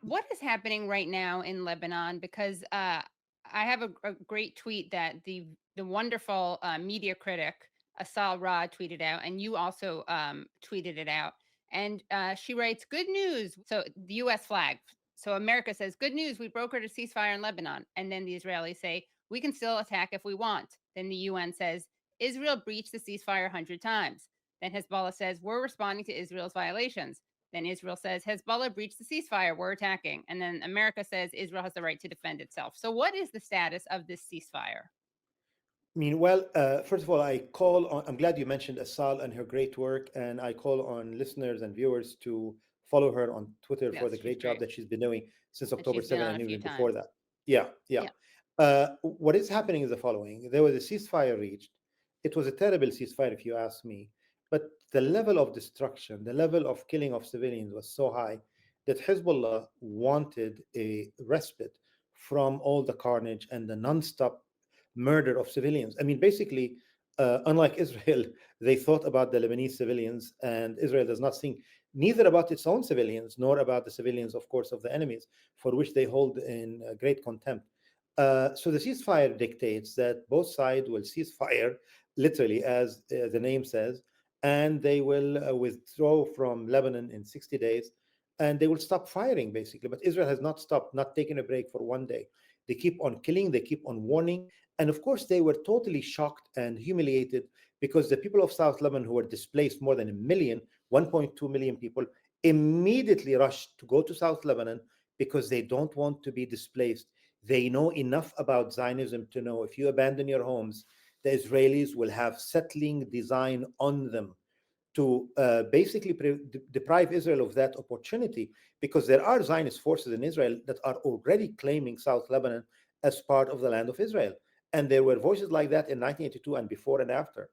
What is happening right now in Lebanon? Because I have a great tweet that the wonderful media critic Asad tweeted out, and you also tweeted it out. And she writes, "Good news." So the U.S. flag. So America says, "Good news. We brokered a ceasefire in Lebanon." And then the Israelis say, "We can still attack if we want." Then the UN says, "Israel breached the ceasefire 100 times." Then Hezbollah says, "We're responding to Israel's violations." Then Israel says, Hezbollah breached the ceasefire, we're attacking. And then America says Israel has the right to defend itself. So what is the status of this ceasefire? I mean, first of all, I'm glad you mentioned Asal and her great work, and I call on listeners and viewers to follow her on Twitter for the great job that she's been doing since October 7th and even before that. Yeah. What is happening is the following. There was a ceasefire reached. It was a terrible ceasefire, if you ask me, but the level of destruction, the level of killing of civilians was so high that Hezbollah wanted a respite from all the carnage and the nonstop murder of civilians. I mean, basically, unlike Israel, they thought about the Lebanese civilians, and Israel does not think neither about its own civilians nor about the civilians, of course, of the enemies, for which they hold in great contempt. So the ceasefire dictates that both sides will cease fire, literally, as the name says, and they will withdraw from Lebanon in 60 days, and they will stop firing, basically. But Israel has not stopped, not taken a break for one day. They keep on killing, they keep on warning. And of course, they were totally shocked and humiliated because the people of South Lebanon, who were displaced, more than 1.2 million people, immediately rushed to go to South Lebanon because they don't want to be displaced. They know enough about Zionism to know if you abandon your homes, the Israelis will have settling design on them to basically deprive Israel of that opportunity, because there are Zionist forces in Israel that are already claiming South Lebanon as part of the land of Israel. And there were voices like that in 1982 and before and after.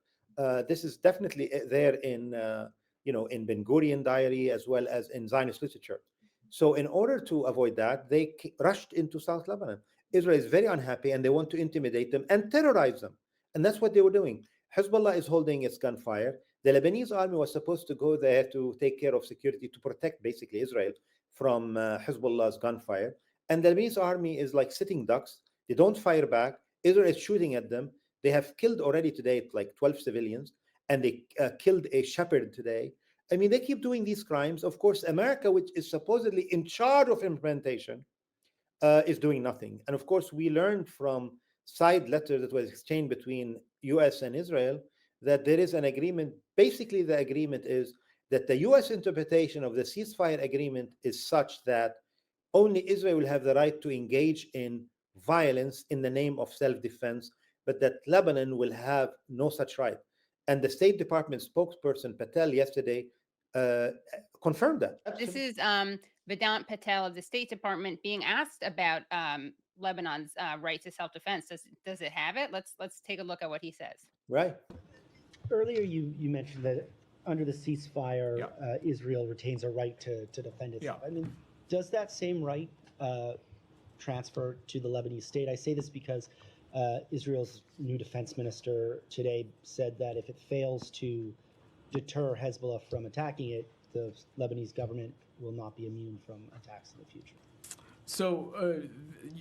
This is definitely there in Ben Gurion diary as well as in Zionist literature. So in order to avoid that, they rushed into South Lebanon. Israel is very unhappy and they want to intimidate them and terrorize them. And that's what they were doing. Hezbollah is holding its gunfire. The Lebanese army was supposed to go there to take care of security, to protect basically Israel from Hezbollah's gunfire. And the Lebanese army is like sitting ducks. They don't fire back. Israel is shooting at them. They have killed already today like 12 civilians, and they killed a shepherd today. I mean, they keep doing these crimes. Of course, America, which is supposedly in charge of implementation, is doing nothing. And of course, we learned from side letters that was exchanged between US and Israel that there is an agreement. Basically, the agreement is that the US interpretation of the ceasefire agreement is such that only Israel will have the right to engage in violence in the name of self-defense, but that Lebanon will have no such right. And the State Department spokesperson Patel yesterday confirmed that. This is Vedant Patel of the State Department being asked about Lebanon's right to self-defense. Does it have it? Let's take a look at what he says. Right. Earlier, you mentioned that under the ceasefire, Israel retains a right to defend itself. I mean, does that same right transfer to the Lebanese state? I say this because Israel's new defense minister today said that if it fails to deter Hezbollah from attacking it, the Lebanese government will not be immune from attacks in the future. So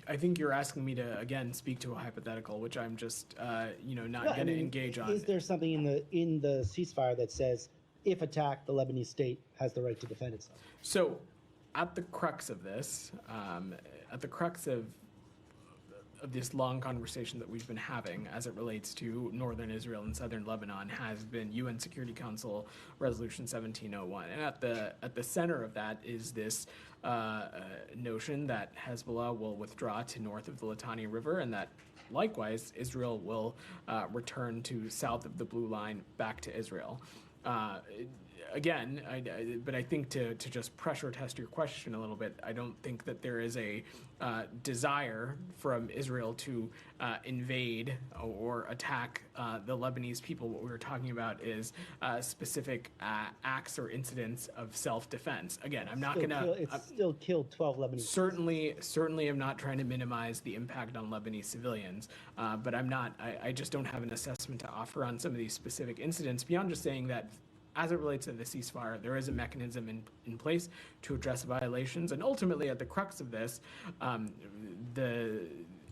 I think you're asking me to again speak to a hypothetical, which I'm just not going to engage on. Is there something in the ceasefire that says if attacked, the Lebanese state has the right to defend itself? So at the crux of this, at the crux of this long conversation that we've been having as it relates to northern Israel and southern Lebanon has been UN Security Council Resolution 1701. And at the center of that is this notion that Hezbollah will withdraw to north of the Litani River, and that likewise Israel will return to south of the Blue Line back to Israel. Again, but I think to just pressure test your question a little bit, I don't think that there is a desire from Israel to invade or attack the Lebanese people. What we were talking about is specific acts or incidents of self-defense. Again, I'm not going to... It's still killed 12 Lebanese. Certainly I'm not trying to minimize the impact on Lebanese civilians, but I just don't have an assessment to offer on some of these specific incidents beyond just saying that as it relates to the ceasefire, there is a mechanism in place to address violations. And ultimately, at the crux of this,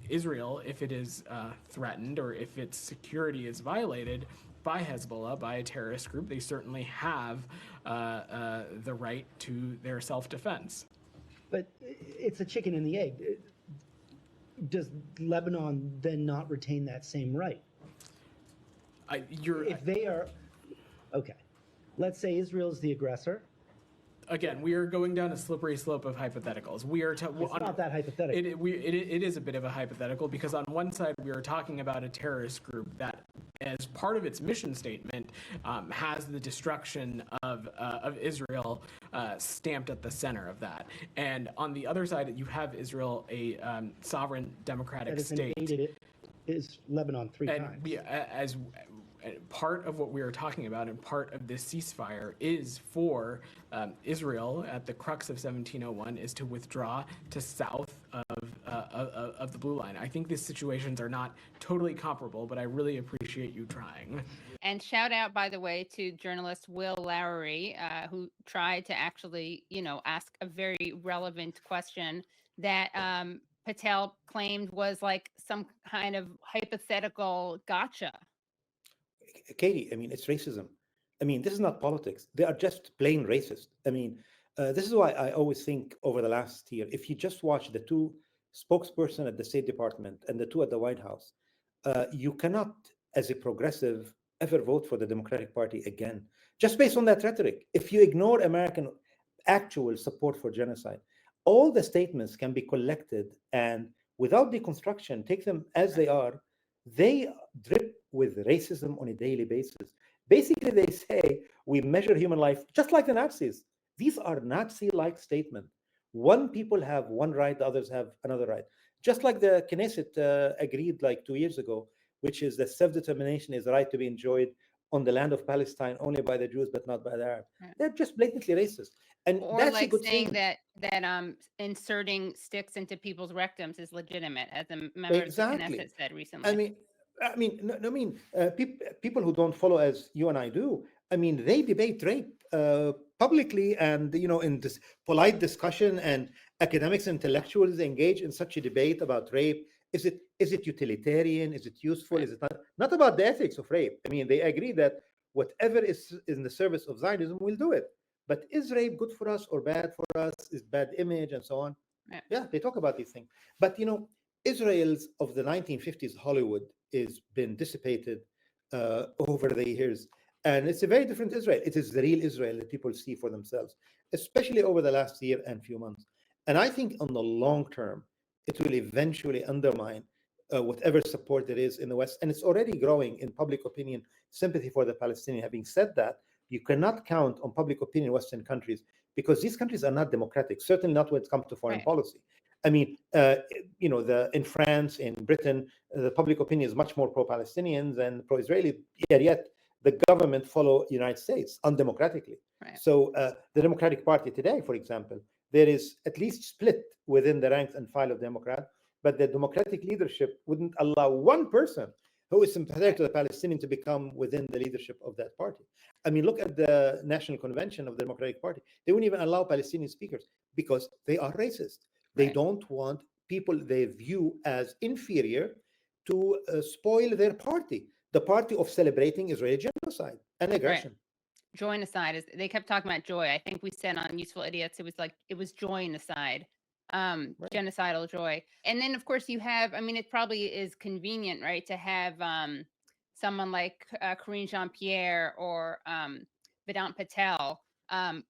Israel, if it is threatened or if its security is violated by Hezbollah, by a terrorist group, they certainly have the right to their self-defense. But it's a chicken and the egg. Does Lebanon then not retain that same right? If they are, okay, let's say Israel's the aggressor. Again, we are going down a slippery slope of hypotheticals. It's not that hypothetical. It is a bit of a hypothetical because on one side we are talking about a terrorist group that, as part of its mission statement, has the destruction of Israel stamped at the center of that. And on the other side, you have Israel, a sovereign democratic state. That has invaded is Lebanon three times. As part of what we are talking about and part of this ceasefire is for Israel at the crux of 1701 is to withdraw to south of the blue line. I think these situations are not totally comparable, but I really appreciate you trying. And shout out, by the way, to journalist Willy Lowry, who tried to actually, ask a very relevant question that Patel claimed was like some kind of hypothetical gotcha. Katie, I mean, it's racism. I mean, this is not politics. They are just plain racist. I mean, this is why I always think over the last year, if you just watch the two spokesperson at the State Department and the two at the White House, you cannot, as a progressive, ever vote for the Democratic Party again, just based on that rhetoric. If you ignore American actual support for genocide, all the statements can be collected and without deconstruction, take them as they are, they drip with racism on a daily basis. Basically, they say we measure human life just like the Nazis. These are Nazi-like statements. One people have one right, the others have another right. Just like the Knesset agreed like 2 years ago, which is that self-determination is a right to be enjoyed on the land of Palestine only by the Jews, but not by the Arabs. Right. They're just blatantly racist. And or that's like a good saying thing. that inserting sticks into people's rectums is legitimate, as a member of the Knesset said recently. People who don't follow as you and I do, I mean, they debate rape publicly, and in this polite discussion, and academics, intellectuals engage in such a debate about rape. Is it utilitarian? Is it useful? Is it not about the ethics of rape? I mean, they agree that whatever is in the service of Zionism, we'll do it. But is rape good for us or bad for us? Is bad image and so on? Yeah, they talk about these things. But Israel's of the 1950s Hollywood is been dissipated over the years. And it's a very different Israel. It is the real Israel that people see for themselves, especially over the last year and few months. And I think on the long term, it will eventually undermine whatever support there is in the West. And it's already growing in public opinion, sympathy for the Palestinian. Having said that, you cannot count on public opinion in Western countries because these countries are not democratic, certainly not when it comes to foreign policy. I mean, in France, in Britain, the public opinion is much more pro-Palestinian than pro-Israeli, yet the government follow the United States undemocratically. Right. So the Democratic Party today, for example, there is at least split within the ranks and file of Democrats, but the Democratic leadership wouldn't allow one person who is sympathetic to the Palestinian to become within the leadership of that party. I mean, look at the National Convention of the Democratic Party. They wouldn't even allow Palestinian speakers because they are racist. They don't want people they view as inferior to spoil their party, the party of celebrating Israeli genocide and aggression. Right. Join-aside, they kept talking about joy. I think we said on Useful Idiots, it was join-aside, genocidal joy. And then, of course, you have, it probably is convenient, right, to have someone like Karine Jean-Pierre or Vedant Patel,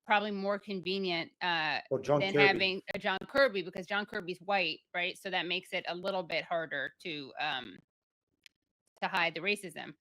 probably more convenient than Kirby. Having a John Kirby, because John Kirby's white, right? So that makes it a little bit harder to hide the racism.